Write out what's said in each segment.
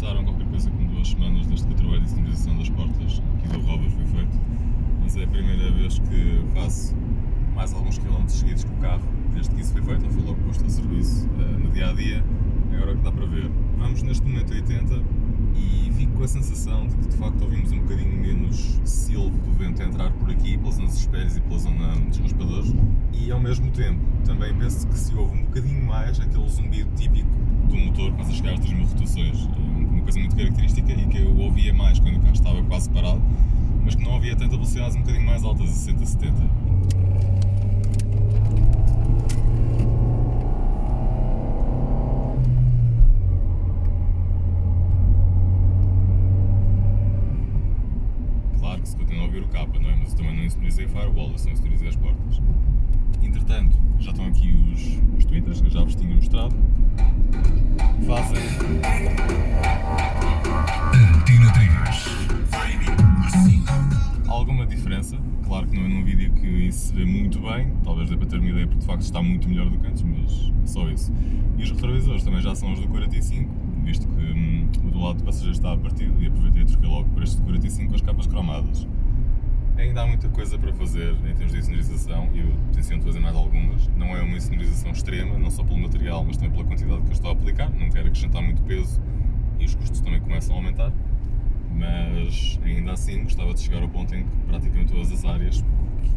passaram qualquer coisa como 2 semanas desde que o trabalho de sinalização das portas aqui do Rover foi feito, mas é a primeira vez que faço mais alguns quilómetros seguidos com o carro desde que isso foi feito, ou foi logo posto a serviço no dia-a-dia. Agora que dá para ver, vamos neste momento a 80 e fico com a sensação de que de facto ouvimos um bocadinho menos silvo do vento a entrar por aqui, pelas zonas espelhos e pela zona dos raspadores, e ao mesmo tempo também penso que se ouve um bocadinho mais aquele zumbido típico do motor quando a chegar às 3000 rotações, uma coisa muito característica e que eu ouvia mais quando o carro estava quase parado, mas que não ouvia tanta velocidades um bocadinho mais altas, a 60, 70. Claro que se continua a ouvir o capa, não é? Mas eu também não insonorizei a firewall, eu só insonorizei as portas. Entretanto, já estão aqui os tweeters, que eu já vos tinha mostrado. Fazem Antena 3 alguma diferença. Claro que não é num vídeo que isso se vê muito bem, talvez dê para ter uma ideia porque de facto está muito melhor do que antes, mas só isso. E os retrovisores também já são os do 45, visto que o do lado de passageiro está partido e aproveitei e troquei logo para este do 45 com as capas cromadas. Ainda há muita coisa para fazer em termos de insonorização e eu tenciono fazer mais algumas. Não é uma insonorização extrema, não só pelo material, mas também pela quantidade que eu estou a aplicar. Não quero acrescentar muito peso e os custos também começam a aumentar. Mas ainda assim gostava de chegar ao ponto em que praticamente todas as áreas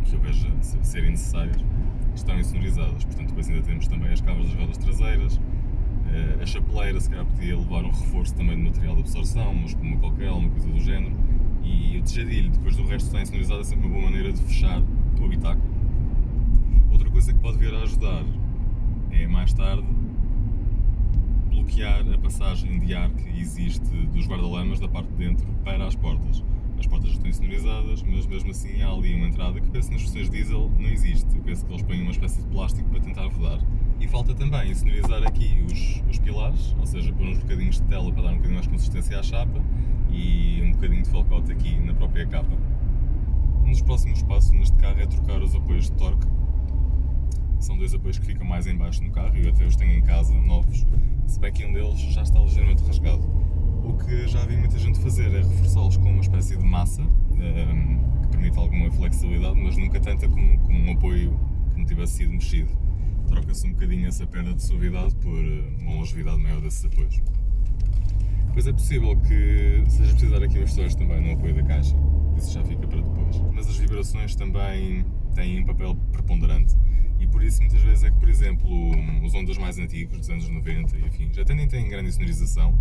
que eu veja serem necessárias estão insonorizadas. Portanto, depois ainda temos também as cavas das rodas traseiras, a chapeleira, se calhar podia levar um reforço também de material de absorção, uma espuma qualquer, uma coisa do género. E o tejadilho, depois do resto estar insonorizado, é sempre uma boa maneira de fechar o habitáculo. Outra coisa que pode vir a ajudar é mais tarde bloquear a passagem de ar que existe dos guarda-lamas da parte de dentro para as portas. As portas já estão insonorizadas, mas mesmo assim há ali uma entrada que penso nas versões diesel não existe. Eu penso que eles põem uma espécie de plástico para tentar vedar. E falta também insonorizar aqui os pilares, ou seja, pôr uns bocadinhos de tela para dar um bocadinho mais consistência à chapa e um bocadinho de felcote aqui na própria capa. Um dos próximos passos neste carro é trocar os apoios de torque. São 2 apoios que ficam mais em baixo no carro e eu até os tenho em casa, novos, se bem que um deles já está ligeiramente rasgado. O que já vi muita gente fazer é reforçá-los com uma espécie de massa, que permite alguma flexibilidade, mas nunca tanta como um apoio que não tivesse sido mexido. Troca-se um bocadinho essa perda de suavidade por uma longevidade maior desses apoios. Pois é possível que seja preciso dar aqui umas versões também no apoio da caixa, isso já fica para depois. Mas as vibrações também têm um papel preponderante e por isso muitas vezes é que, por exemplo, os Hondas mais antigos, dos anos 90 e afim, já até nem têm grande insonorização,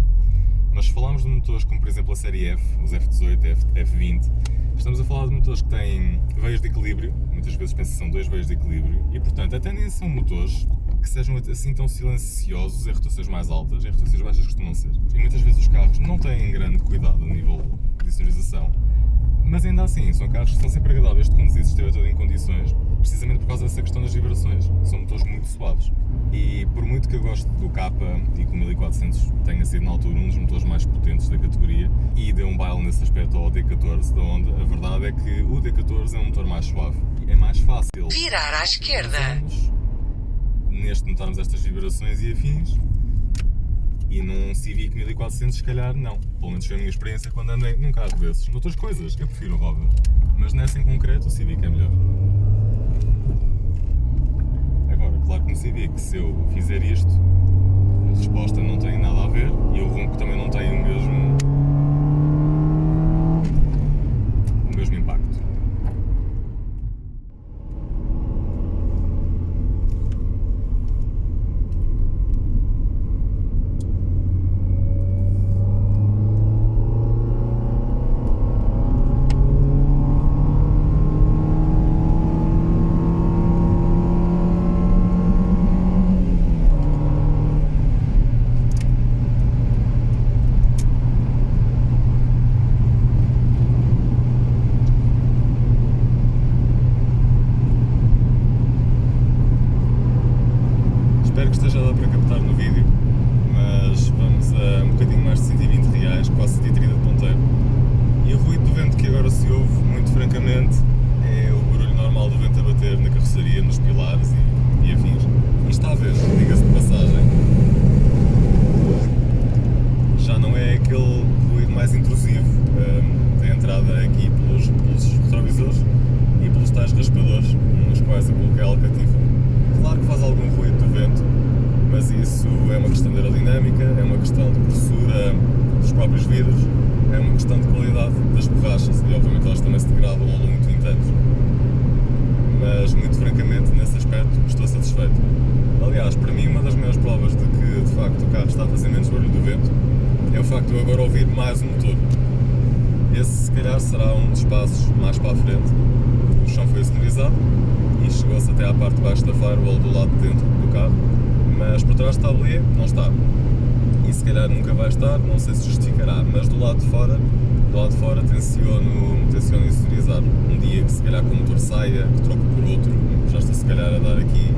mas se falarmos de motores como por exemplo a série F, os F18, F20, estamos a falar de motores que têm veias de equilíbrio, muitas vezes penso que são 2 veias de equilíbrio e portanto até nem são motores que sejam assim tão silenciosos em rotações mais altas, em rotações baixas costumam ser. E muitas vezes os carros não têm grande cuidado a nível de sonorização, mas ainda assim são carros que são sempre agradáveis de conduzir se estiver todo em condições, precisamente por causa dessa questão das vibrações. São motores muito suaves. E por muito que eu goste do Kappa e que o 1400 tenha sido na altura um dos motores mais potentes da categoria e deu um baile nesse aspecto ao D14 da Honda, a verdade é que o D14 é um motor mais suave. É mais fácil virar à esquerda neste notarmos estas vibrações e afins, e num Civic 1400 se calhar não. Pelo menos foi a minha experiência quando andei num carro desses. Noutras coisas eu prefiro o Rover, mas nessa em concreto o Civic é melhor. Agora, claro que no Civic, se eu fizer isto, a resposta não tem nada a ver e o ronco também não tem o mesmo impacto. Espero que esteja a dar para captar no vídeo, mas vamos a um bocadinho mais de 120 reais, quase 130 de ponteiro. E o ruído do vento que agora se ouve, muito francamente, é o barulho normal do vento a bater na carroceria, nos pilares e afins. E está a ver, diga-se de passagem, já não é aquele foi Alcatifa. Claro que faz algum ruído do vento, mas isso é uma questão de aerodinâmica, é uma questão de grossura dos próprios vidros, é uma questão de qualidade das borrachas e obviamente elas também se degradam ao longo de 20 anos. Mas muito francamente nesse aspecto estou satisfeito. Aliás, para mim uma das maiores provas de que de facto o carro está a fazer menos barulho do vento é o facto de eu agora ouvir mais o motor. Esse se calhar será um dos passos mais para a frente. O chão foi sonorizado e chegou-se até à parte de baixo da firewall do lado de dentro do carro, mas por trás do tablier não está. E se calhar nunca vai estar, não sei se justificará, mas do lado de fora tenciono insonorizar. Um dia que se calhar com o motor saia, que troco por outro, já estou se calhar a dar aqui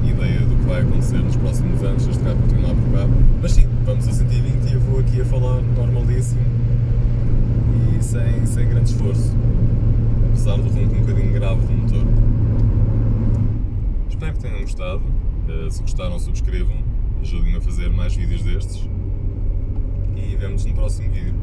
ideia do que vai acontecer nos próximos anos, este carro continuar por cá. Mas sim, vamos a 120 e eu vou aqui a falar normalíssimo e sem grande esforço, apesar do ronco um bocadinho grave do motor. Espero que tenham gostado. Se gostaram, subscrevam, ajudem-me a fazer mais vídeos destes e vemo-nos no próximo vídeo.